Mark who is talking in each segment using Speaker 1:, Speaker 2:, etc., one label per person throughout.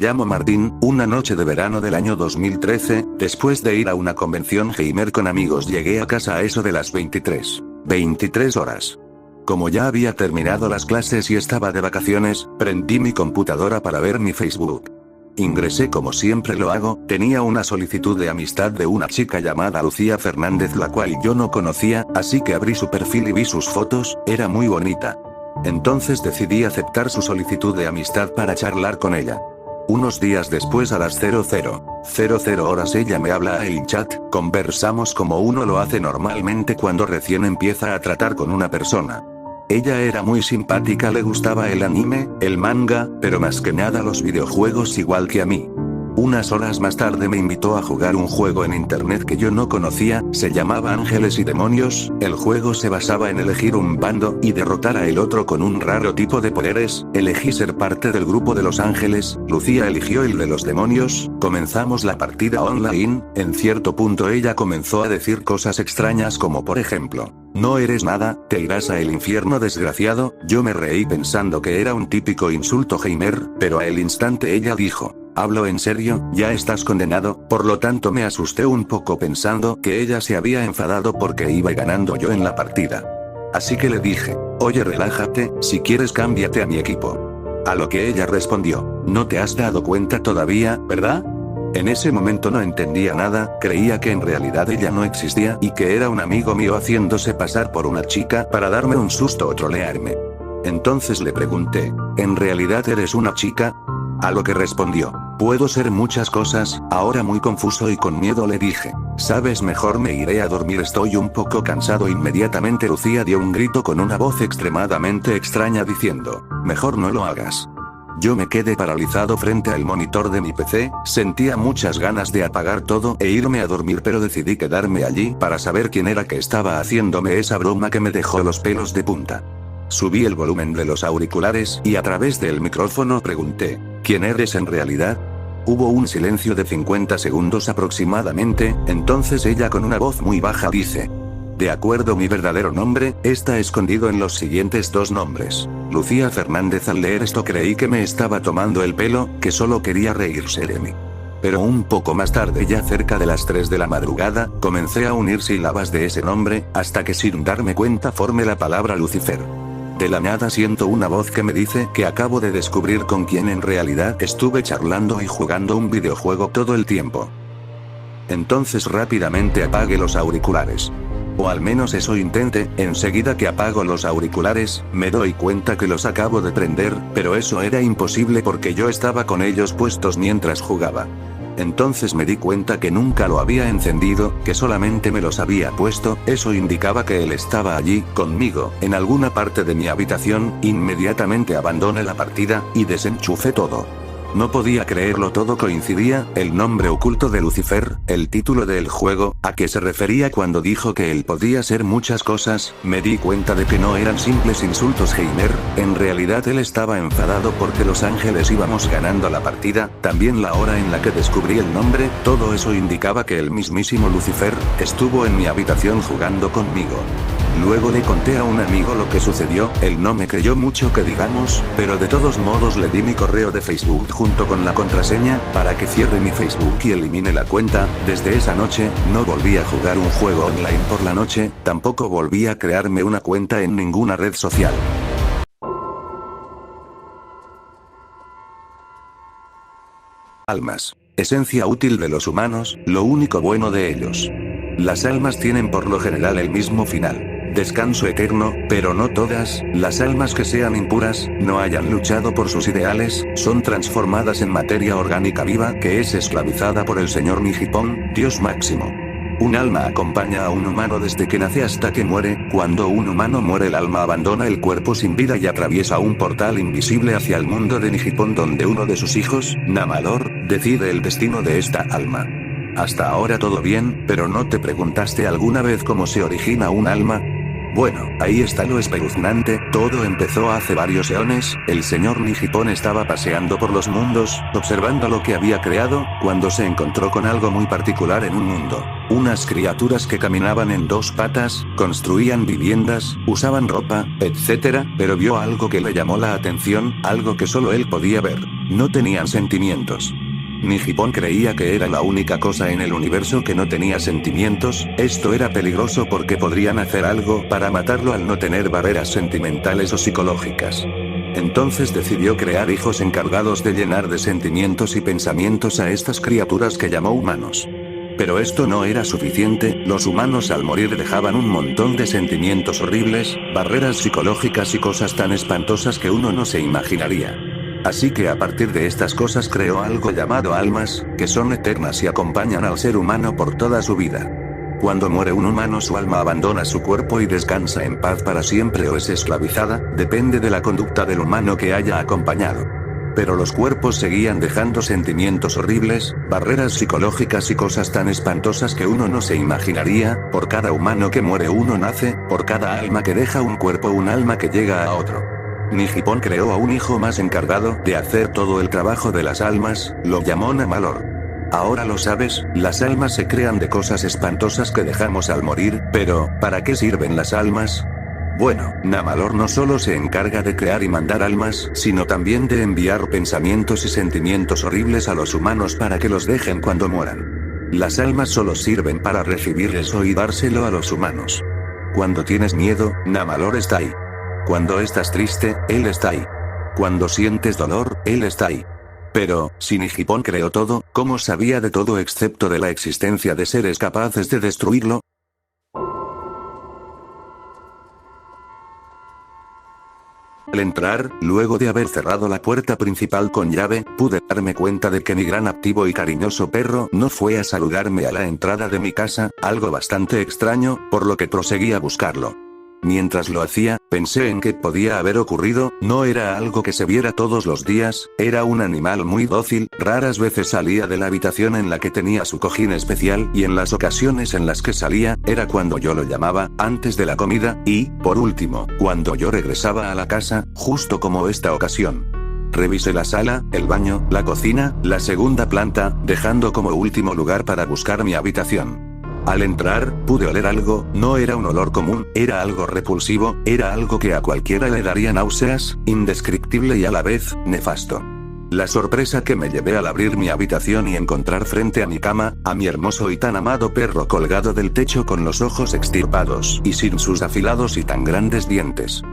Speaker 1: llamo Martín. Una noche de verano del año 2013, después de ir a una convención gamer con amigos, llegué a casa a eso de las 23 horas. Como ya había terminado las clases y estaba de vacaciones, prendí mi computadora para ver mi Facebook. Ingresé como siempre lo hago. Tenía una solicitud de amistad de una chica llamada Lucía Fernández, la cual yo no conocía, así que abrí su perfil y vi sus fotos. Era muy bonita. Entonces decidí aceptar su solicitud de amistad para charlar con ella. Unos días después, a las 00:00 horas, ella me habla a el chat. Conversamos como uno lo hace normalmente cuando recién empieza a tratar con una persona. Ella era muy simpática, le gustaba el anime, el manga, pero más que nada los videojuegos igual que a mí. Unas horas más tarde me invitó a jugar un juego en internet que yo no conocía, se llamaba Ángeles y Demonios. El juego se basaba en elegir un bando y derrotar a el otro con un raro tipo de poderes. Elegí ser parte del grupo de los ángeles, Lucía eligió el de los demonios. Comenzamos la partida online. En cierto punto ella comenzó a decir cosas extrañas como por ejemplo: "No eres nada, te irás a el infierno, desgraciado". Yo me reí pensando que era un típico insulto gamer, pero al instante ella dijo: "¿Hablo en serio? Ya estás condenado". Por lo tanto me asusté un poco pensando que ella se había enfadado porque iba ganando yo en la partida. Así que le dije: "Oye, relájate, si quieres cámbiate a mi equipo". A lo que ella respondió: "No te has dado cuenta todavía, ¿verdad?". En ese momento no entendía nada, creía que en realidad ella no existía y que era un amigo mío haciéndose pasar por una chica para darme un susto o trolearme. Entonces le pregunté: "¿En realidad eres una chica?". A lo que respondió: "Puedo ser muchas cosas". Ahora muy confuso y con miedo le dije: "Sabes, mejor me iré a dormir, estoy un poco cansado". Inmediatamente Lucía dio un grito con una voz extremadamente extraña diciendo: "Mejor no lo hagas". Yo me quedé paralizado frente al monitor de mi PC, sentía muchas ganas de apagar todo e irme a dormir, pero decidí quedarme allí para saber quién era que estaba haciéndome esa broma que me dejó los pelos de punta. Subí el volumen de los auriculares y a través del micrófono pregunté: "¿Quién eres en realidad?". Hubo un silencio de 50 segundos aproximadamente, entonces ella con una voz muy baja dice: "De acuerdo, mi verdadero nombre está escondido en los siguientes dos nombres. Lucía Fernández". Al leer esto creí que me estaba tomando el pelo, que solo quería reírse de mí. Pero un poco más tarde, ya cerca de las 3 de la madrugada, comencé a unir sílabas de ese nombre, hasta que sin darme cuenta formé la palabra Lucifer. De la nada siento una voz que me dice que acabo de descubrir con quién en realidad estuve charlando y jugando un videojuego todo el tiempo. Entonces rápidamente apagué los auriculares. O al menos eso intenté. Enseguida que apago los auriculares, me doy cuenta que los acabo de prender, pero eso era imposible porque yo estaba con ellos puestos mientras jugaba. Entonces me di cuenta que nunca lo había encendido, que solamente me los había puesto. Eso indicaba que él estaba allí, conmigo, en alguna parte de mi habitación. Inmediatamente abandoné la partida, y desenchufé todo. No podía creerlo, todo coincidía: el nombre oculto de Lucifer, el título del juego, a qué se refería cuando dijo que él podía ser muchas cosas. Me di cuenta de que no eran simples insultos gamer, en realidad él estaba enfadado porque los ángeles íbamos ganando la partida, también la hora en la que descubrí el nombre. Todo eso indicaba que el mismísimo Lucifer estuvo en mi habitación jugando conmigo. Luego le conté a un amigo lo que sucedió, él no me creyó mucho que digamos, pero de todos modos le di mi correo de Facebook junto con la contraseña, para que cierre mi Facebook y elimine la cuenta. Desde esa noche, no volví a jugar un juego online por la noche, tampoco volví a crearme una cuenta en ninguna red social. Almas. Esencia útil de los humanos, lo único bueno de ellos. Las almas tienen por lo general el mismo final: descanso eterno, pero no todas. Las almas que sean impuras, no hayan luchado por sus ideales, son transformadas en materia orgánica viva que es esclavizada por el señor Nihipon, Dios máximo. Un alma acompaña a un humano desde que nace hasta que muere. Cuando un humano muere, el alma abandona el cuerpo sin vida y atraviesa un portal invisible hacia el mundo de Nihipon, donde uno de sus hijos, Namador, decide el destino de esta alma. Hasta ahora todo bien, pero ¿no te preguntaste alguna vez cómo se origina un alma? Bueno, ahí está lo espeluznante. Todo empezó hace varios eones. El señor Nihipon estaba paseando por los mundos, observando lo que había creado, cuando se encontró con algo muy particular en un mundo. Unas criaturas que caminaban en dos patas, construían viviendas, usaban ropa, etc., pero vio algo que le llamó la atención, algo que solo él podía ver. no tenían sentimientos. Nijipón creía que era la única cosa en el universo que no tenía sentimientos. Esto era peligroso porque podrían hacer algo para matarlo al no tener barreras sentimentales o psicológicas. Entonces decidió crear hijos encargados de llenar de sentimientos y pensamientos a estas criaturas que llamó humanos. Pero esto no era suficiente, los humanos al morir dejaban un montón de sentimientos horribles, barreras psicológicas y cosas tan espantosas que uno no se imaginaría. Así que a partir de estas cosas creó algo llamado almas, que son eternas y acompañan al ser humano por toda su vida. Cuando muere un humano su alma abandona su cuerpo y descansa en paz para siempre o es esclavizada, depende de la conducta del humano que haya acompañado. Pero los cuerpos seguían dejando sentimientos horribles, barreras psicológicas y cosas tan espantosas que uno no se imaginaría. Por cada humano que muere uno nace, por cada alma que deja un cuerpo un alma que llega a otro. Nijipón creó a un hijo más encargado de hacer todo el trabajo de las almas, lo llamó Namalor. Ahora lo sabes, las almas se crean de cosas espantosas que dejamos al morir, pero, ¿para qué sirven las almas? Bueno, Namalor no solo se encarga de crear y mandar almas, sino también de enviar pensamientos y sentimientos horribles a los humanos para que los dejen cuando mueran. Las almas solo sirven para recibir eso y dárselo a los humanos. Cuando tienes miedo, Namalor está ahí. Cuando estás triste, él está ahí. Cuando sientes dolor, él está ahí. Pero, si Nijipón creó todo, ¿cómo sabía de todo excepto de la existencia de seres capaces de destruirlo? Al entrar, luego de haber cerrado la puerta principal con llave, pude darme cuenta de que mi gran activo y cariñoso perro no fue a saludarme a la entrada de mi casa, algo bastante extraño, por lo que proseguí a buscarlo. Mientras lo hacía, pensé en qué podía haber ocurrido. No era algo que se viera todos los días, era un animal muy dócil, raras veces salía de la habitación en la que tenía su cojín especial y en las ocasiones en las que salía, era cuando yo lo llamaba, antes de la comida, y, por último, cuando yo regresaba a la casa, justo como esta ocasión. Revisé la sala, el baño, la cocina, la segunda planta, dejando como último lugar para buscar mi habitación. Al entrar, pude oler algo, no era un olor común, era algo repulsivo, era algo que a cualquiera le daría náuseas, indescriptible y a la vez, nefasto. La sorpresa que me llevé al abrir mi habitación y encontrar frente a mi cama, a mi hermoso y tan amado perro colgado del techo con los ojos extirpados y sin sus afilados y tan grandes dientes.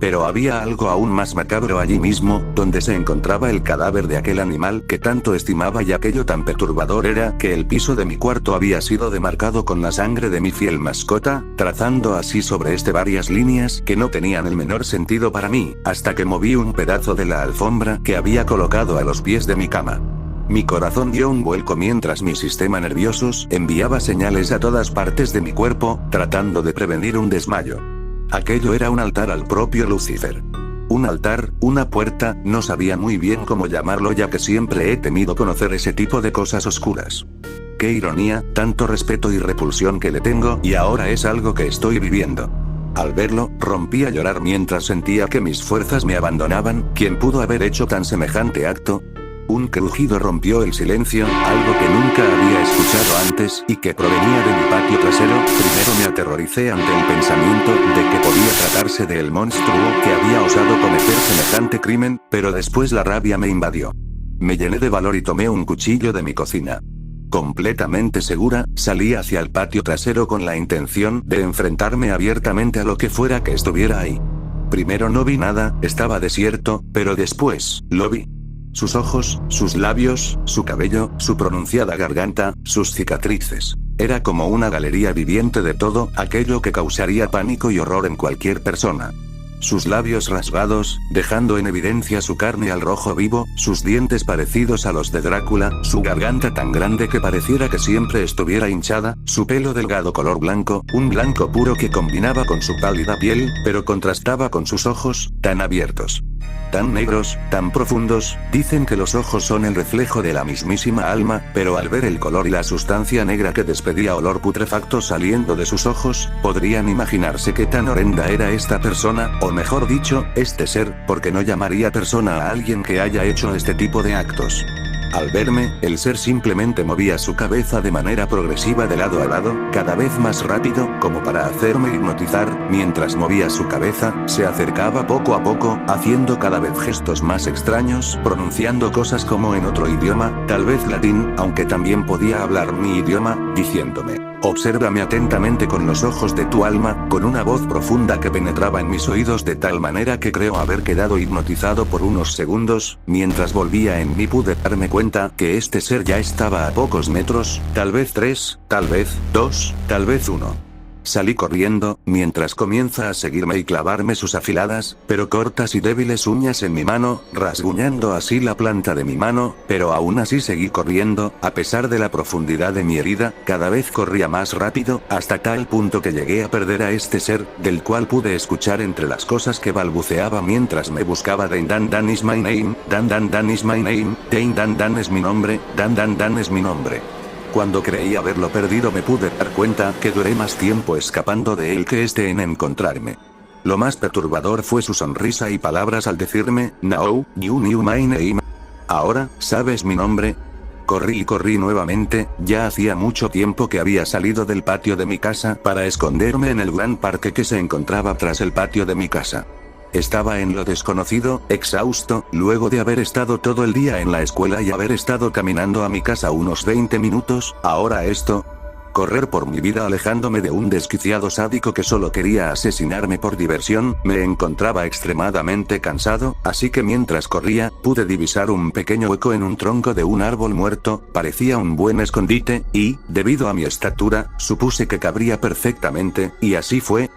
Speaker 1: Pero había algo aún más macabro allí mismo, donde se encontraba el cadáver de aquel animal que tanto estimaba, y aquello tan perturbador era que el piso de mi cuarto había sido demarcado con la sangre de mi fiel mascota, trazando así sobre este varias líneas que no tenían el menor sentido para mí, hasta que moví un pedazo de la alfombra que había colocado a los pies de mi cama. Mi corazón dio un vuelco mientras mi sistema nervioso enviaba señales a todas partes de mi cuerpo, tratando de prevenir un desmayo. Aquello era un altar al propio Lucifer. Un altar, una puerta, no sabía muy bien cómo llamarlo ya que siempre he temido conocer ese tipo de cosas oscuras. Qué ironía, tanto respeto y repulsión que le tengo, y ahora es algo que estoy viviendo. Al verlo, rompí a llorar mientras sentía que mis fuerzas me abandonaban. ¿Quién pudo haber hecho tan semejante acto? Un crujido rompió el silencio, algo que nunca había escuchado antes y que provenía de mi patio trasero. Primero me aterroricé ante el pensamiento de que podía tratarse del monstruo que había osado cometer semejante crimen, pero después la rabia me invadió. Me llené de valor y tomé un cuchillo de mi cocina. Completamente segura, salí hacia el patio trasero con la intención de enfrentarme abiertamente a lo que fuera que estuviera ahí. Primero no vi nada, estaba desierto, pero después, lo vi. Sus ojos, sus labios, su cabello, su pronunciada garganta, sus cicatrices. Era como una galería viviente de todo aquello que causaría pánico y horror en cualquier persona. Sus labios rasgados, dejando en evidencia su carne al rojo vivo, sus dientes parecidos a los de Drácula, su garganta tan grande que pareciera que siempre estuviera hinchada, su pelo delgado color blanco, un blanco puro que combinaba con su pálida piel, pero contrastaba con sus ojos, tan abiertos. Tan negros, tan profundos. Dicen que los ojos son el reflejo de la mismísima alma, pero al ver el color y la sustancia negra que despedía olor putrefacto saliendo de sus ojos, podrían imaginarse qué tan horrenda era esta persona, o mejor dicho, este ser, porque no llamaría persona a alguien que haya hecho este tipo de actos. Al verme, el ser simplemente movía su cabeza de manera progresiva de lado a lado, cada vez más rápido, como para hacerme hipnotizar. Mientras movía su cabeza, se acercaba poco a poco, haciendo cada vez gestos más extraños, pronunciando cosas como en otro idioma, tal vez latín, aunque también podía hablar mi idioma, diciéndome: obsérvame atentamente con los ojos de tu alma, con una voz profunda que penetraba en mis oídos de tal manera que creo haber quedado hipnotizado por unos segundos. Mientras volvía en mí pude darme cuenta que este ser ya estaba a pocos metros, tal vez 3, tal vez 2, tal vez 1. Salí corriendo, mientras comienza a seguirme y clavarme sus afiladas, pero cortas y débiles uñas en mi mano, rasguñando así la planta de mi mano, pero aún así seguí corriendo, a pesar de la profundidad de mi herida, cada vez corría más rápido, hasta tal punto que llegué a perder a este ser, del cual pude escuchar entre las cosas que balbuceaba mientras me buscaba. Dan Dan Dan is my name, Dan Dan Dan is my name, Dan Dan Dan es mi nombre, Dan Dan Dan es mi nombre. Cuando creí haberlo perdido me pude dar cuenta que duré más tiempo escapando de él que en encontrarme. Lo más perturbador fue su sonrisa y palabras al decirme: "Now, you knew my name. Ahora, ¿sabes mi nombre?". Corrí y corrí nuevamente. Ya hacía mucho tiempo que había salido del patio de mi casa para esconderme en el gran parque que se encontraba tras el patio de mi casa. Estaba en lo desconocido, exhausto, luego de haber estado todo el día en la escuela y haber estado caminando a mi casa unos 20 minutos, ahora esto. Correr por mi vida alejándome de un desquiciado sádico que solo quería asesinarme por diversión. Me encontraba extremadamente cansado, así que mientras corría, pude divisar un pequeño hueco en un tronco de un árbol muerto. Parecía un buen escondite, y, debido a mi estatura, supuse que cabría perfectamente, y así fue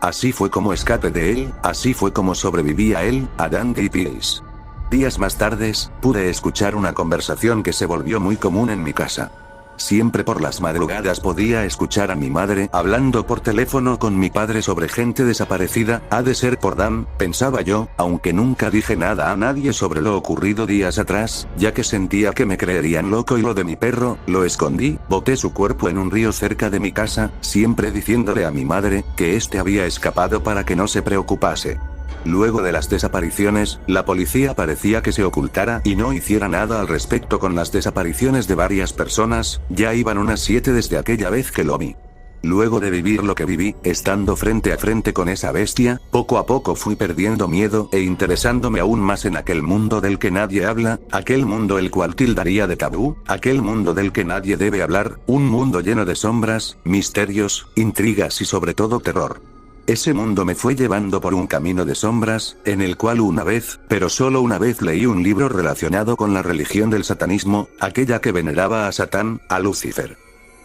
Speaker 1: como escapé de él, así fue como sobreviví a él, a Dandy Place. Días más tarde, pude escuchar una conversación que se volvió muy común en mi casa. Siempre por las madrugadas podía escuchar a mi madre hablando por teléfono con mi padre sobre gente desaparecida. Ha de ser por Dan, pensaba yo, aunque nunca dije nada a nadie sobre lo ocurrido días atrás, ya que sentía que me creerían loco. Y lo de mi perro, lo escondí, boté su cuerpo en un río cerca de mi casa, siempre diciéndole a mi madre que había escapado para que no se preocupase. Luego de las desapariciones, la policía parecía que se ocultara y no hiciera nada al respecto con las desapariciones de varias personas. Ya iban unas 7 desde aquella vez que lo vi. Luego de vivir lo que viví, estando frente a frente con esa bestia, poco a poco fui perdiendo miedo e interesándome aún más en aquel mundo del que nadie habla, aquel mundo el cual tildaría de tabú, aquel mundo del que nadie debe hablar, un mundo lleno de sombras, misterios, intrigas y sobre todo terror. Ese mundo me fue llevando por un camino de sombras, en el cual una vez, pero solo una vez, leí un libro relacionado con la religión del satanismo, aquella que veneraba a Satán, a Lucifer.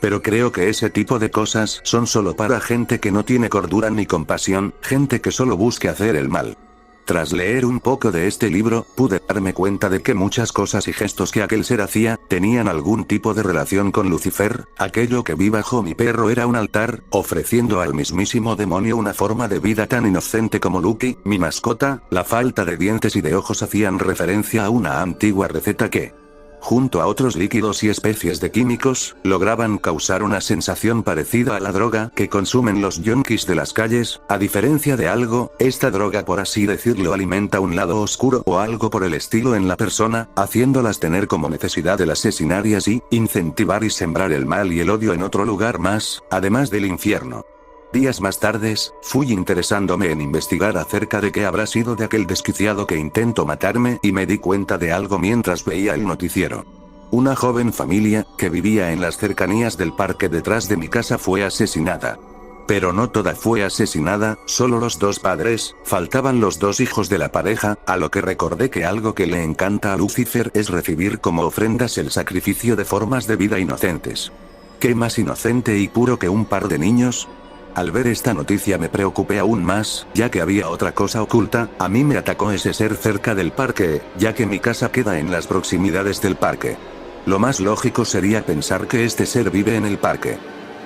Speaker 1: Pero creo que ese tipo de cosas son solo para gente que no tiene cordura ni compasión, gente que solo busque hacer el mal. Tras leer un poco de este libro, pude darme cuenta de que muchas cosas y gestos que aquel ser hacía, tenían algún tipo de relación con Lucifer. Aquello que vi bajo mi perro era un altar, ofreciendo al mismísimo demonio una forma de vida tan inocente como Lucky, mi mascota. La falta de dientes y de ojos hacían referencia a una antigua receta que, junto a otros líquidos y especies de químicos, lograban causar una sensación parecida a la droga que consumen los yonkis de las calles. A diferencia de algo, esta droga, por así decirlo, alimenta un lado oscuro o algo por el estilo en la persona, haciéndolas tener como necesidad el asesinar y así, incentivar y sembrar el mal y el odio en otro lugar más, además del infierno. Días más tarde, fui interesándome en investigar acerca de qué habrá sido de aquel desquiciado que intentó matarme y me di cuenta de algo mientras veía el noticiero. Una joven familia, que vivía en las cercanías del parque detrás de mi casa, fue asesinada. Pero no toda fue asesinada, solo los 2 padres, faltaban los 2 hijos de la pareja, a lo que recordé que algo que le encanta a Lucifer es recibir como ofrendas el sacrificio de formas de vida inocentes. ¿Qué más inocente y puro que un par de niños? Al ver esta noticia me preocupé aún más, ya que había otra cosa oculta. A mí me atacó ese ser cerca del parque, ya que mi casa queda en las proximidades del parque. Lo más lógico sería pensar que este ser vive en el parque.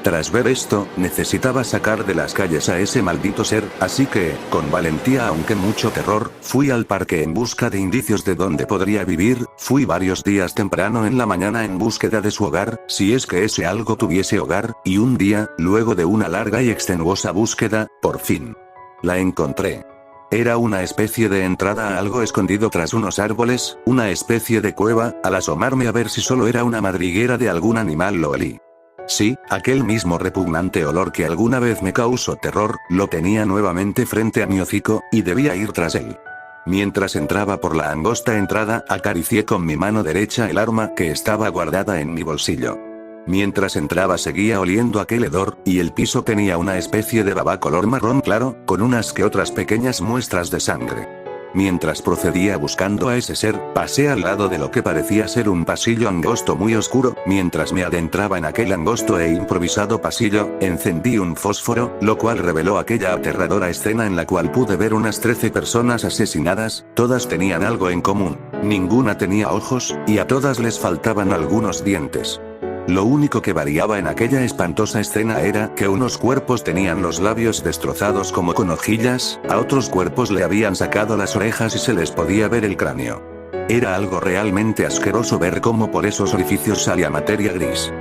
Speaker 1: Tras ver esto, necesitaba sacar de las calles a ese maldito ser, así que, con valentía aunque mucho terror, fui al parque en busca de indicios de dónde podría vivir. Fui varios días temprano en la mañana en búsqueda de su hogar, si es que ese algo tuviese hogar, y un día, luego de una larga y extenuosa búsqueda, por fin la encontré. Era una especie de entrada a algo escondido tras unos árboles, una especie de cueva. Al asomarme a ver si solo era una madriguera de algún animal lo olí. Sí, aquel mismo repugnante olor que alguna vez me causó terror, lo tenía nuevamente frente a mi hocico, y debía ir tras él. Mientras entraba por la angosta entrada, acaricié con mi mano derecha el arma que estaba guardada en mi bolsillo. Mientras entraba seguía oliendo aquel hedor, y el piso tenía una especie de baba color marrón claro, con unas que otras pequeñas muestras de sangre. Mientras procedía buscando a ese ser, pasé al lado de lo que parecía ser un pasillo angosto muy oscuro. Mientras me adentraba en aquel angosto e improvisado pasillo, encendí un fósforo, lo cual reveló aquella aterradora escena en la cual pude ver unas 13 personas asesinadas. Todas tenían algo en común: ninguna tenía ojos, y a todas les faltaban algunos dientes. Lo único que variaba en aquella espantosa escena era que unos cuerpos tenían los labios destrozados como con hojillas, a otros cuerpos le habían sacado las orejas y se les podía ver el cráneo. Era algo realmente asqueroso ver cómo por esos orificios salía materia gris.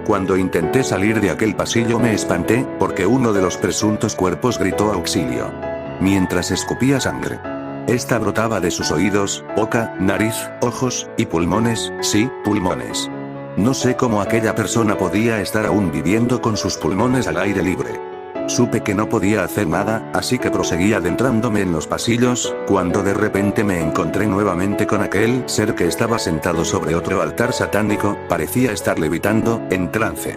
Speaker 1: Cuando intenté salir de aquel pasillo me espanté, porque uno de los presuntos cuerpos gritó auxilio, mientras escupía sangre. Esta brotaba de sus oídos, boca, nariz, ojos, y pulmones. Sí, pulmones. No sé cómo aquella persona podía estar aún viviendo con sus pulmones al aire libre. Supe que no podía hacer nada, así que proseguí adentrándome en los pasillos, cuando de repente me encontré nuevamente con aquel ser que estaba sentado sobre otro altar satánico. Parecía estar levitando, en trance.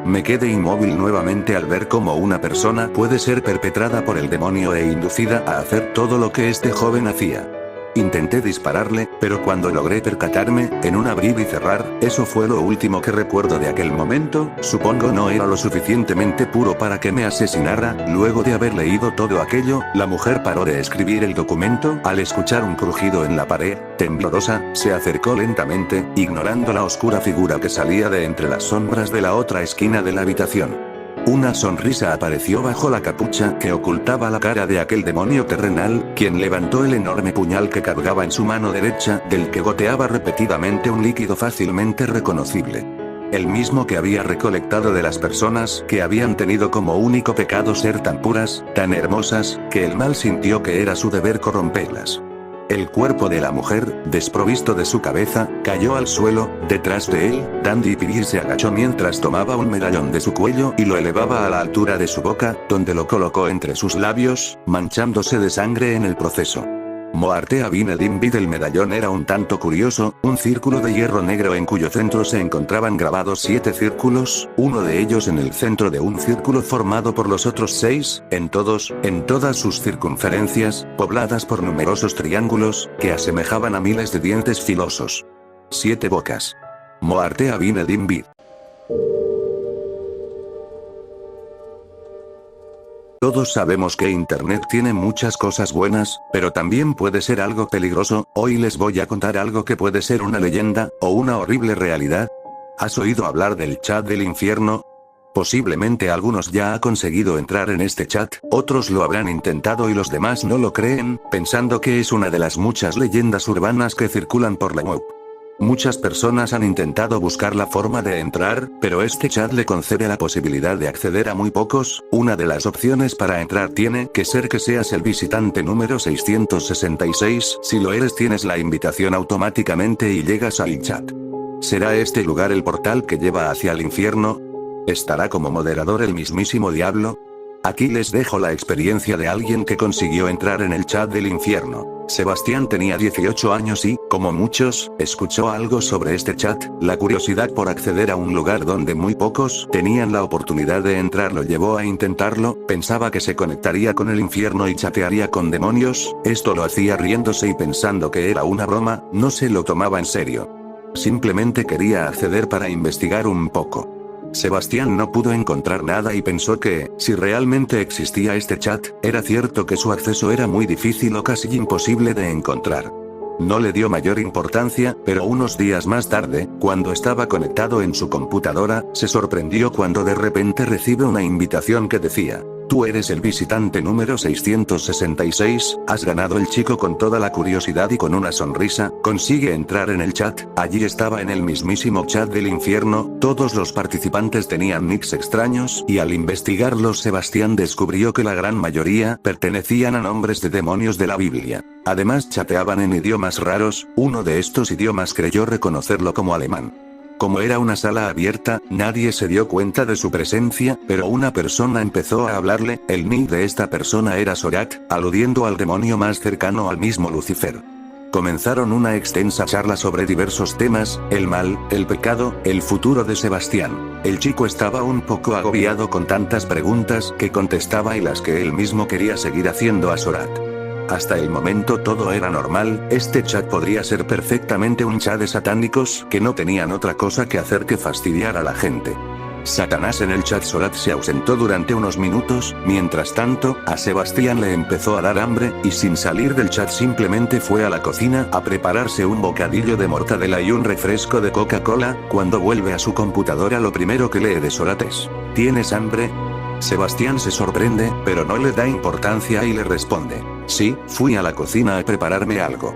Speaker 1: Me quedé inmóvil nuevamente al ver cómo una persona puede ser perpetrada por el demonio e inducida a hacer todo lo que este joven hacía. Intenté dispararle, pero cuando logré percatarme, en un abrir y cerrar, eso fue lo último que recuerdo de aquel momento. Supongo no era lo suficientemente puro para que me asesinara. Luego de haber leído todo aquello, la mujer paró de escribir el documento. Al escuchar un crujido en la pared, temblorosa, se acercó lentamente, ignorando la oscura figura que salía de entre las sombras de la otra esquina de la habitación. Una sonrisa apareció bajo la capucha que ocultaba la cara de aquel demonio terrenal, quien levantó el enorme puñal que cargaba en su mano derecha, del que goteaba repetidamente un líquido fácilmente reconocible. El mismo que había recolectado de las personas que habían tenido como único pecado ser tan puras, tan hermosas, que el mal sintió que era su deber corromperlas. El cuerpo de la mujer, desprovisto de su cabeza, cayó al suelo. Detrás de él, Dandy Piri se agachó mientras tomaba un medallón de su cuello y lo elevaba a la altura de su boca, donde lo colocó entre sus labios, manchándose de sangre en el proceso. Moartea bin Edimbid. El medallón era un tanto curioso, un círculo de hierro negro en cuyo centro se encontraban grabados 7 círculos, uno de ellos en el centro de un círculo formado por los otros 6, en todas sus circunferencias, pobladas por numerosos triángulos, que asemejaban a miles de dientes filosos. 7 bocas. Moartea bin Edimbid. Todos sabemos que Internet tiene muchas cosas buenas, pero también puede ser algo peligroso. Hoy les voy a contar algo que puede ser una leyenda, o una horrible realidad. ¿Has oído hablar del chat del infierno? Posiblemente algunos ya han conseguido entrar en este chat, otros lo habrán intentado y los demás no lo creen, pensando que es una de las muchas leyendas urbanas que circulan por la web. Muchas personas han intentado buscar la forma de entrar, pero este chat le concede la posibilidad de acceder a muy pocos. Una de las opciones para entrar tiene que ser que seas el visitante número 666, si lo eres tienes la invitación automáticamente y llegas al chat. ¿Será este lugar el portal que lleva hacia el infierno? ¿Estará como moderador el mismísimo diablo? Aquí les dejo la experiencia de alguien que consiguió entrar en el chat del infierno. Sebastián tenía 18 años y, como muchos, escuchó algo sobre este chat. La curiosidad por acceder a un lugar donde muy pocos tenían la oportunidad de entrar lo llevó a intentarlo. Pensaba que se conectaría con el infierno y chatearía con demonios. Esto lo hacía riéndose y pensando que era una broma, no se lo tomaba en serio. Simplemente quería acceder para investigar un poco. Sebastián no pudo encontrar nada y pensó que, si realmente existía este chat, era cierto que su acceso era muy difícil o casi imposible de encontrar. No le dio mayor importancia, pero unos días más tarde, cuando estaba conectado en su computadora, se sorprendió cuando de repente recibe una invitación que decía: Tú eres el visitante número 666, has ganado. El chico con toda la curiosidad y con una sonrisa, consigue entrar en el chat. Allí estaba en el mismísimo chat del infierno, todos los participantes tenían nicks extraños, y al investigarlos Sebastián descubrió que la gran mayoría pertenecían a nombres de demonios de la Biblia. Además chateaban en idiomas raros, uno de estos idiomas creyó reconocerlo como alemán. Como era una sala abierta, nadie se dio cuenta de su presencia, pero una persona empezó a hablarle. El nick de esta persona era Sorat, aludiendo al demonio más cercano al mismo Lucifer. Comenzaron una extensa charla sobre diversos temas, el mal, el pecado, el futuro de Sebastián. El chico estaba un poco agobiado con tantas preguntas que contestaba y las que él mismo quería seguir haciendo a Sorat. Hasta el momento todo era normal, este chat podría ser perfectamente un chat de satánicos que no tenían otra cosa que hacer que fastidiar a la gente. Satanás en el chat. Sorat se ausentó durante unos minutos, mientras tanto, a Sebastián le empezó a dar hambre, y sin salir del chat simplemente fue a la cocina a prepararse un bocadillo de mortadela y un refresco de Coca-Cola. Cuando vuelve a su computadora lo primero que lee de Sorat es: ¿tienes hambre? Sebastián se sorprende, pero no le da importancia y le responde: sí, fui a la cocina a prepararme algo.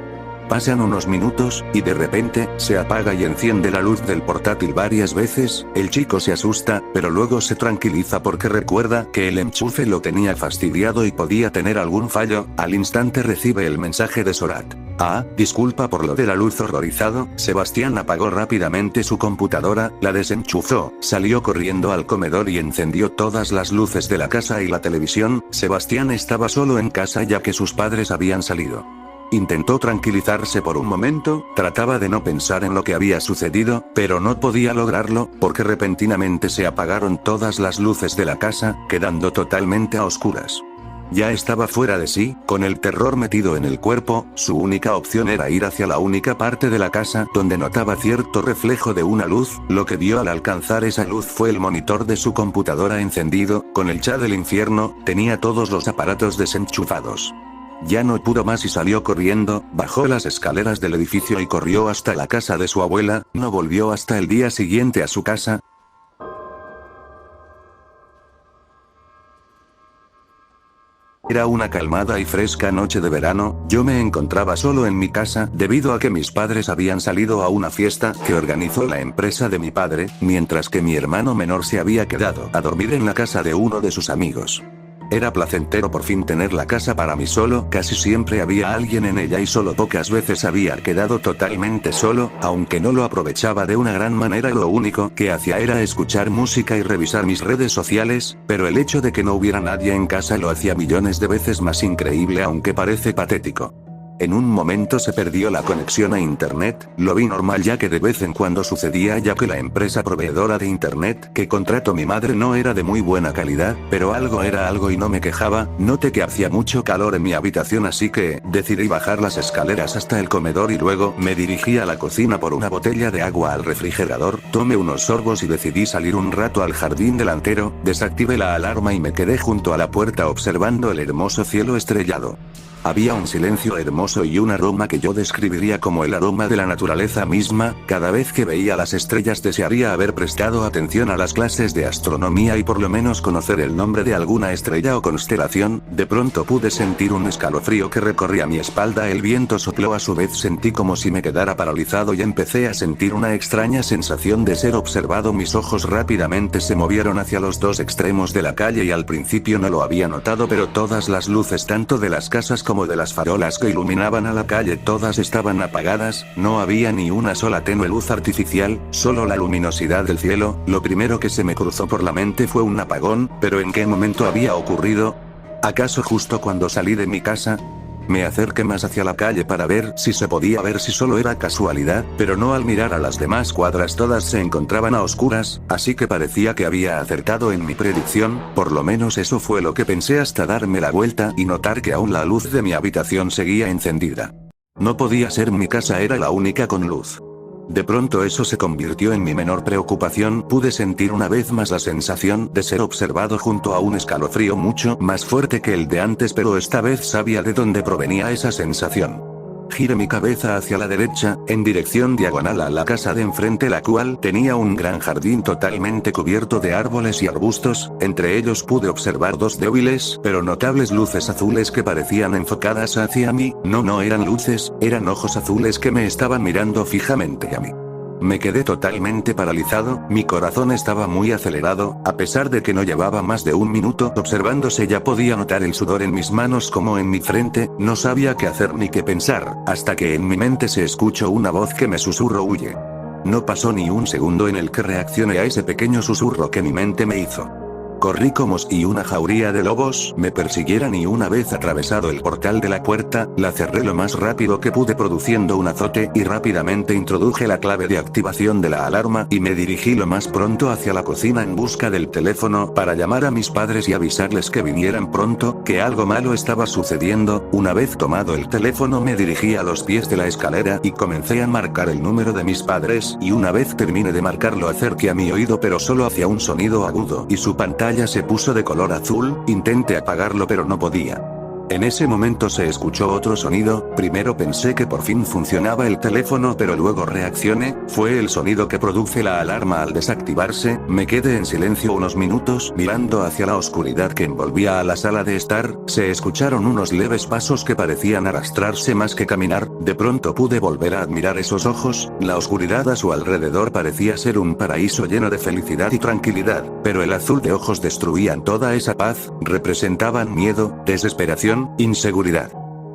Speaker 1: Pasan unos minutos, y de repente, se apaga y enciende la luz del portátil varias veces. El chico se asusta, pero luego se tranquiliza porque recuerda que el enchufe lo tenía fastidiado y podía tener algún fallo. Al instante recibe el mensaje de Sorat: ah, disculpa por lo de la luz. Horrorizado, Sebastián apagó rápidamente su computadora, la desenchufó, salió corriendo al comedor y encendió todas las luces de la casa y la televisión. Sebastián estaba solo en casa ya que sus padres habían salido. Intentó tranquilizarse por un momento, trataba de no pensar en lo que había sucedido, pero no podía lograrlo, porque repentinamente se apagaron todas las luces de la casa, quedando totalmente a oscuras. Ya estaba fuera de sí, con el terror metido en el cuerpo. Su única opción era ir hacia la única parte de la casa donde notaba cierto reflejo de una luz. Lo que vio al alcanzar esa luz fue el monitor de su computadora encendido, con el chat del infierno, tenía todos los aparatos desenchufados. Ya no pudo más y salió corriendo, bajó las escaleras del edificio y corrió hasta la casa de su abuela. No volvió hasta el día siguiente a su casa. Era una calmada y fresca noche de verano. Yo me encontraba solo en mi casa, debido a que mis padres habían salido a una fiesta que organizó la empresa de mi padre, mientras que mi hermano menor se había quedado a dormir en la casa de uno de sus amigos. Era placentero por fin tener la casa para mí solo. Casi siempre había alguien en ella y solo pocas veces había quedado totalmente solo, aunque no lo aprovechaba de una gran manera. Lo único que hacía era escuchar música y revisar mis redes sociales, pero el hecho de que no hubiera nadie en casa lo hacía millones de veces más increíble, aunque parece patético. En un momento se perdió la conexión a internet, lo vi normal ya que de vez en cuando sucedía, ya que la empresa proveedora de internet que contrató mi madre no era de muy buena calidad, pero algo era algo y no me quejaba. Noté que hacía mucho calor en mi habitación, así que decidí bajar las escaleras hasta el comedor y luego me dirigí a la cocina por una botella de agua al refrigerador, tomé unos sorbos y decidí salir un rato al jardín delantero, desactivé la alarma y me quedé junto a la puerta observando el hermoso cielo estrellado. Había un silencio hermoso y un aroma que yo describiría como el aroma de la naturaleza misma. Cada vez que veía las estrellas desearía haber prestado atención a las clases de astronomía y por lo menos conocer el nombre de alguna estrella o constelación. De pronto pude sentir un escalofrío que recorría mi espalda. El viento sopló, a su vez sentí como si me quedara paralizado y empecé a sentir una extraña sensación de ser observado. Mis ojos rápidamente se movieron hacia los dos extremos de la calle y al principio no lo había notado, pero todas las luces tanto de las casas como de las farolas que iluminaban a la calle todas estaban apagadas, no había ni una sola tenue luz artificial, solo la luminosidad del cielo. Lo primero que se me cruzó por la mente fue un apagón, pero ¿en qué momento había ocurrido? ¿Acaso justo cuando salí de mi casa? Me acerqué más hacia la calle para ver si se podía ver si solo era casualidad, pero no. Al mirar a las demás cuadras todas se encontraban a oscuras, así que parecía que había acertado en mi predicción, por lo menos eso fue lo que pensé hasta darme la vuelta y notar que aún la luz de mi habitación seguía encendida. No podía ser, mi casa era la única con luz. De pronto eso se convirtió en mi menor preocupación. Pude sentir una vez más la sensación de ser observado junto a un escalofrío mucho más fuerte que el de antes, pero esta vez sabía de dónde provenía esa sensación. Giré mi cabeza hacia la derecha, en dirección diagonal a la casa de enfrente, la cual tenía un gran jardín totalmente cubierto de árboles y arbustos. Entre ellos pude observar dos débiles pero notables luces azules que parecían enfocadas hacia mí. No eran luces, eran ojos azules que me estaban mirando fijamente a mí. Me quedé totalmente paralizado, mi corazón estaba muy acelerado, a pesar de que no llevaba más de un minuto observándose ya podía notar el sudor en mis manos como en mi frente, no sabía qué hacer ni qué pensar, hasta que en mi mente se escuchó una voz que me susurró: huye. No pasó ni un segundo en el que reaccioné a ese pequeño susurro que mi mente me hizo. Corrí como si una jauría de lobos me persiguieran y una vez atravesado el portal de la puerta, la cerré lo más rápido que pude produciendo un azote y rápidamente introduje la clave de activación de la alarma y me dirigí lo más pronto hacia la cocina en busca del teléfono para llamar a mis padres y avisarles que vinieran pronto, que algo malo estaba sucediendo. Una vez tomado el teléfono me dirigí a los pies de la escalera y comencé a marcar el número de mis padres y una vez terminé de marcarlo acerqué a mi oído pero solo hacia un sonido agudo y su pantalla se puso de color azul, intenté apagarlo pero no podía. En ese momento se escuchó otro sonido, primero pensé que por fin funcionaba el teléfono pero luego reaccioné, fue el sonido que produce la alarma al desactivarse. Me quedé en silencio unos minutos mirando hacia la oscuridad que envolvía a la sala de estar, se escucharon unos leves pasos que parecían arrastrarse más que caminar, de pronto pude volver a admirar esos ojos, la oscuridad a su alrededor parecía ser un paraíso lleno de felicidad y tranquilidad, pero el azul de ojos destruían toda esa paz, representaban miedo, desesperación, inseguridad.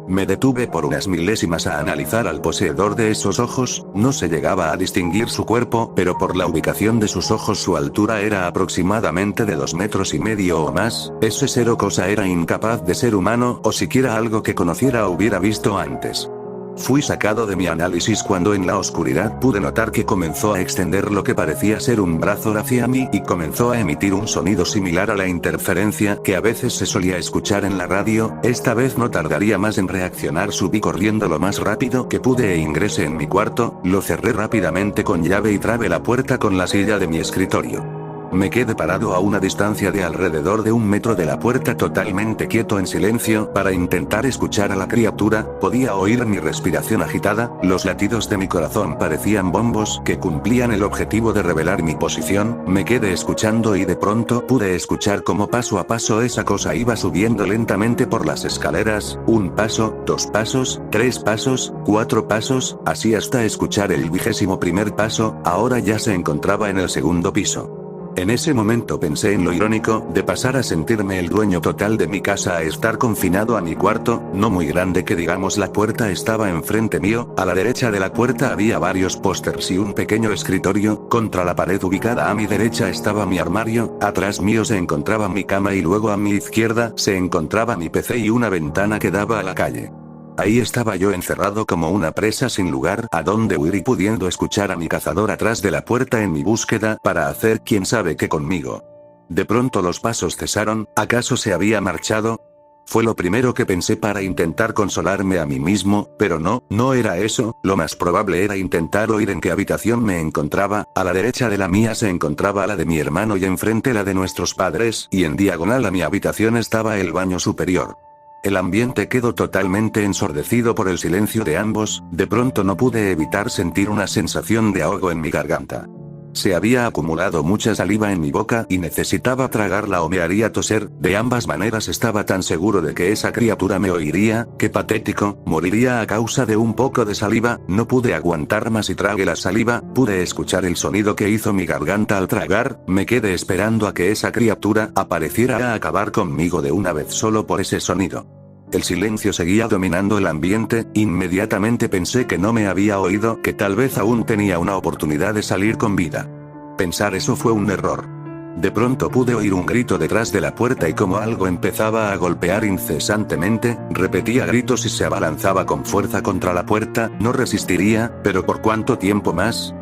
Speaker 1: Me detuve por unas milésimas a analizar al poseedor de esos ojos, no se llegaba a distinguir su cuerpo, pero por la ubicación de sus ojos su altura era aproximadamente de 2,5 metros o más, ese ser o cosa era incapaz de ser humano o siquiera algo que conociera o hubiera visto antes. Fui sacado de mi análisis cuando en la oscuridad pude notar que comenzó a extender lo que parecía ser un brazo hacia mí y comenzó a emitir un sonido similar a la interferencia que a veces se solía escuchar en la radio. Esta vez no tardaría más en reaccionar, subí corriendo lo más rápido que pude e ingresé en mi cuarto, lo cerré rápidamente con llave y trabé la puerta con la silla de mi escritorio. Me quedé parado a una distancia de alrededor de 1 metro de la puerta totalmente quieto en silencio para intentar escuchar a la criatura. Podía oír mi respiración agitada, los latidos de mi corazón parecían bombos que cumplían el objetivo de revelar mi posición. Me quedé escuchando y de pronto pude escuchar cómo paso a paso esa cosa iba subiendo lentamente por las escaleras, 1 paso, 2 pasos, 3 pasos, 4 pasos, así hasta escuchar el 21º paso, ahora ya se encontraba en el 2º piso. En ese momento pensé en lo irónico de pasar a sentirme el dueño total de mi casa a estar confinado a mi cuarto, no muy grande que digamos. La puerta estaba enfrente mío, a la derecha de la puerta había varios pósters y un pequeño escritorio, contra la pared ubicada a mi derecha estaba mi armario, atrás mío se encontraba mi cama y luego a mi izquierda se encontraba mi PC y una ventana que daba a la calle. Ahí estaba yo encerrado como una presa sin lugar a dónde huir y pudiendo escuchar a mi cazador atrás de la puerta en mi búsqueda para hacer quién sabe qué conmigo. De pronto los pasos cesaron, ¿acaso se había marchado? Fue lo primero que pensé para intentar consolarme a mí mismo, pero no era eso, lo más probable era intentar oír en qué habitación me encontraba. A la derecha de la mía se encontraba la de mi hermano y enfrente la de nuestros padres, y en diagonal a mi habitación estaba el baño superior. El ambiente quedó totalmente ensordecido por el silencio de ambos, de pronto no pude evitar sentir una sensación de ahogo en mi garganta. Se había acumulado mucha saliva en mi boca y necesitaba tragarla o me haría toser, de ambas maneras estaba tan seguro de que esa criatura me oiría, que patético, moriría a causa de un poco de saliva. No pude aguantar más y tragué la saliva, pude escuchar el sonido que hizo mi garganta al tragar, me quedé esperando a que esa criatura apareciera a acabar conmigo de una vez solo por ese sonido. El silencio seguía dominando el ambiente, inmediatamente pensé que no me había oído, que tal vez aún tenía una oportunidad de salir con vida. Pensar eso fue un error. De pronto pude oír un grito detrás de la puerta y como algo empezaba a golpear incesantemente, repetía gritos y se abalanzaba con fuerza contra la puerta. No resistiría, pero ¿por cuánto tiempo más?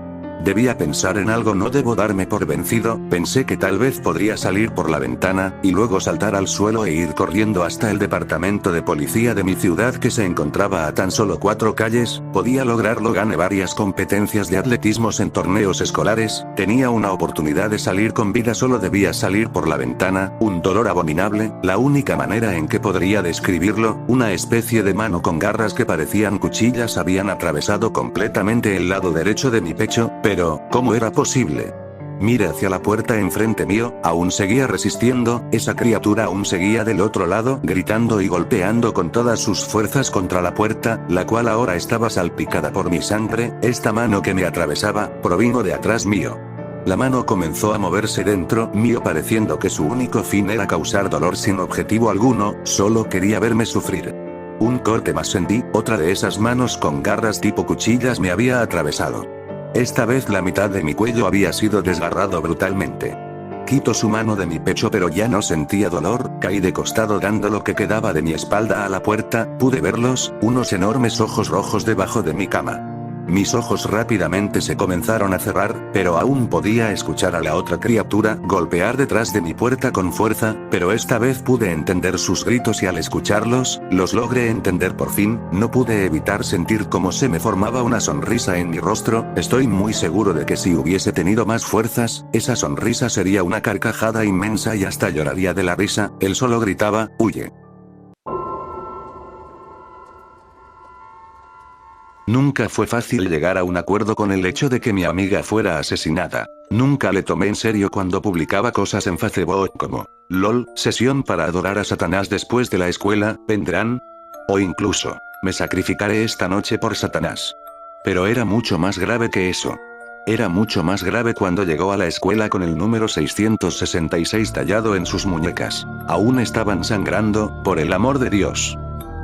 Speaker 1: Debía pensar en algo, no debo darme por vencido, pensé que tal vez podría salir por la ventana, y luego saltar al suelo e ir corriendo hasta el departamento de policía de mi ciudad que se encontraba a tan solo 4 calles, podía lograrlo, gané varias competencias de atletismo en torneos escolares, tenía una oportunidad de salir con vida, solo debía salir por la ventana, un dolor abominable, la única manera en que podría describirlo, una especie de mano con garras que parecían cuchillas habían atravesado completamente el lado derecho de mi pecho, pero, ¿cómo era posible? Miré hacia la puerta enfrente mío, aún seguía resistiendo, esa criatura aún seguía del otro lado, gritando y golpeando con todas sus fuerzas contra la puerta, la cual ahora estaba salpicada por mi sangre, esta mano que me atravesaba, provino de atrás mío. La mano comenzó a moverse dentro mío pareciendo que su único fin era causar dolor sin objetivo alguno, solo quería verme sufrir. Un corte más sentí, otra de esas manos con garras tipo cuchillas me había atravesado. Esta vez la mitad de mi cuello había sido desgarrado brutalmente. Quito su mano de mi pecho pero ya no sentía dolor, caí de costado dando lo que quedaba de mi espalda a la puerta, pude verlos, unos enormes ojos rojos debajo de mi cama. Mis ojos rápidamente se comenzaron a cerrar, pero aún podía escuchar a la otra criatura golpear detrás de mi puerta con fuerza, pero esta vez pude entender sus gritos y al escucharlos, los logré entender por fin, no pude evitar sentir cómo se me formaba una sonrisa en mi rostro, estoy muy seguro de que si hubiese tenido más fuerzas, esa sonrisa sería una carcajada inmensa y hasta lloraría de la risa, él solo gritaba, «¡Huye!». Nunca fue fácil llegar a un acuerdo con el hecho de que mi amiga fuera asesinada. Nunca le tomé en serio cuando publicaba cosas en Facebook como, LOL, sesión para adorar a Satanás después de la escuela, ¿vendrán? O incluso, me sacrificaré esta noche por Satanás. Pero era mucho más grave que eso. Era mucho más grave cuando llegó a la escuela con el número 666 tallado en sus muñecas. Aún estaban sangrando, por el amor de Dios.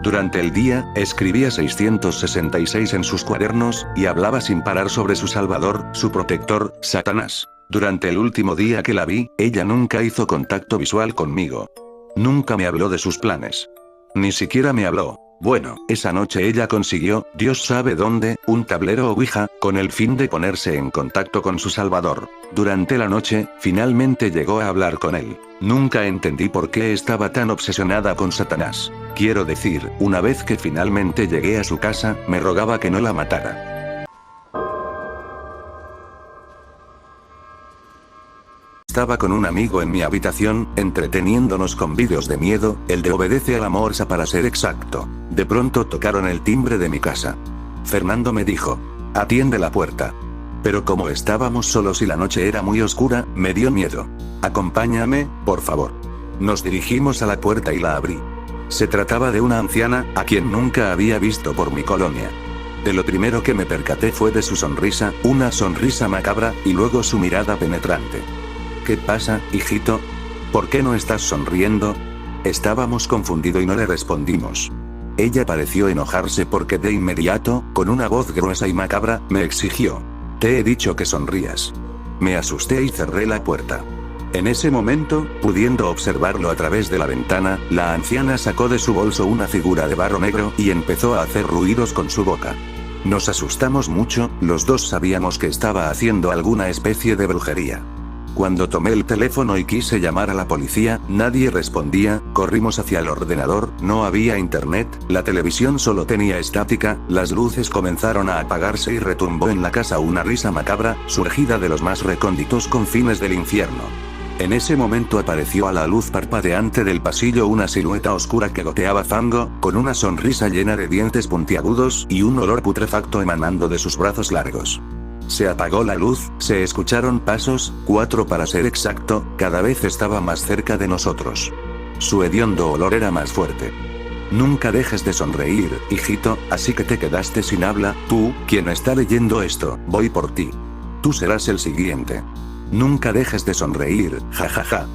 Speaker 1: Durante el día, escribía 666 en sus cuadernos, y hablaba sin parar sobre su salvador, su protector, Satanás. Durante el último día que la vi, ella nunca hizo contacto visual conmigo. Nunca me habló de sus planes. Ni siquiera me habló. Bueno, esa noche ella consiguió, Dios sabe dónde, un tablero Ouija, con el fin de ponerse en contacto con su salvador. Durante la noche, finalmente llegó a hablar con él. Nunca entendí por qué estaba tan obsesionada con Satanás. Quiero decir, una vez que finalmente llegué a su casa, me rogaba que no la matara. Estaba con un amigo en mi habitación, entreteniéndonos con vídeos de miedo, el de Obedece a la Morsa para ser exacto. De pronto tocaron el timbre de mi casa. Fernando me dijo, «Atiende la puerta». Pero como estábamos solos y la noche era muy oscura, me dio miedo. «Acompáñame, por favor». Nos dirigimos a la puerta y la abrí. Se trataba de una anciana, a quien nunca había visto por mi colonia. De lo primero que me percaté fue de su sonrisa, una sonrisa macabra, y luego su mirada penetrante. «¿Qué pasa, hijito? ¿Por qué no estás sonriendo?». Estábamos confundidos y no le respondimos. Ella pareció enojarse porque de inmediato, con una voz gruesa y macabra, me exigió, «Te he dicho que sonrías». Me asusté y cerré la puerta. En ese momento, pudiendo observarlo a través de la ventana, la anciana sacó de su bolso una figura de barro negro y empezó a hacer ruidos con su boca. Nos asustamos mucho, los dos sabíamos que estaba haciendo alguna especie de brujería. Cuando tomé el teléfono y quise llamar a la policía, nadie respondía, corrimos hacia el ordenador, no había internet, la televisión solo tenía estática, las luces comenzaron a apagarse y retumbó en la casa una risa macabra, surgida de los más recónditos confines del infierno. En ese momento apareció a la luz parpadeante del pasillo una silueta oscura que goteaba fango, con una sonrisa llena de dientes puntiagudos y un olor putrefacto emanando de sus brazos largos. Se apagó la luz, se escucharon pasos, 4 para ser exacto, cada vez estaba más cerca de nosotros. Su hediondo olor era más fuerte. Nunca dejes de sonreír, hijito, así que te quedaste sin habla, tú, quien está leyendo esto, voy por ti. Tú serás el siguiente. Nunca dejes de sonreír, jajaja.